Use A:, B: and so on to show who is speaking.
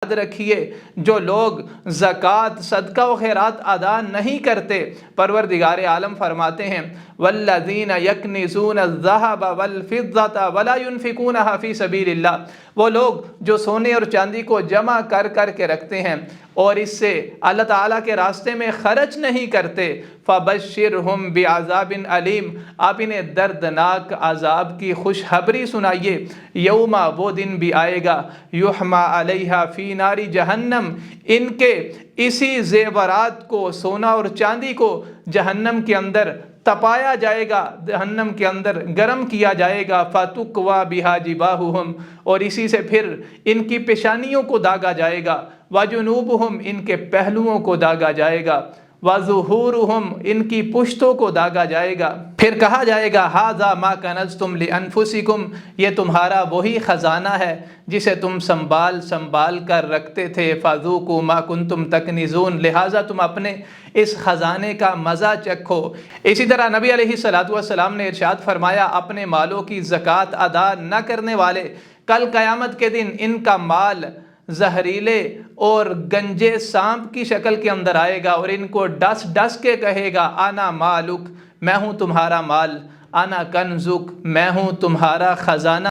A: یاد رکھیے جو لوگ زکوٰۃ صدقہ و خیرات ادا نہیں کرتے، پروردگار عالم فرماتے ہیں والذین یکنزون الذھب والفضة ولا ينفقونها فی سبیل اللہ، وہ لوگ جو سونے اور چاندی کو جمع کر کر کے رکھتے ہیں اور اس سے اللہ تعالیٰ کے راستے میں خرچ نہیں کرتے، فبشرہم بعذاب علیم، آپ انہیں دردناک عذاب کی خوشخبری سنائیے۔ یوما، وہ دن بھی آئے گا، یحمى علیہا فی نار جہنم، ان کے اسی زیورات کو، سونا اور چاندی کو جہنم کے اندر تپایا جائے گا، جہنم کے اندر گرم کیا جائے گا، فَتُكْوَى بِهَا جِبَاهُهُمْ، اور اسی سے پھر ان کی پیشانیوں کو داغا جائے گا، وَجُنُوبُهُمْ، ان کے پہلوؤں کو داغا جائے گا، وَظُهُورُهُمْ، ان کی پشتوں کو داغا جائے گا، پھر کہا جائے گا هَذَا مَا كَنَزْتُمْ لِأَنفُسِكُمْ، یہ تمہارا وہی خزانہ ہے جسے تم سنبھال کر رکھتے تھے، فَذُوقُوا مَا كُنْتُمْ تَكْنِزُونَ، لہٰذا تم اپنے اس خزانے کا مزہ چکھو۔ اسی طرح نبی علیہ السلام نے ارشاد فرمایا اپنے مالوں کی زکوٰۃ ادا نہ کرنے والے، کل قیامت کے دن ان کا مال زہریلے اور گنجے سانپ کی شکل کے اندر آئے گا اور ان کو ڈس ڈس کے کہے گا انا مالک، میں ہوں تمہارا مال، انا کنزک، میں ہوں تمہارا خزانہ۔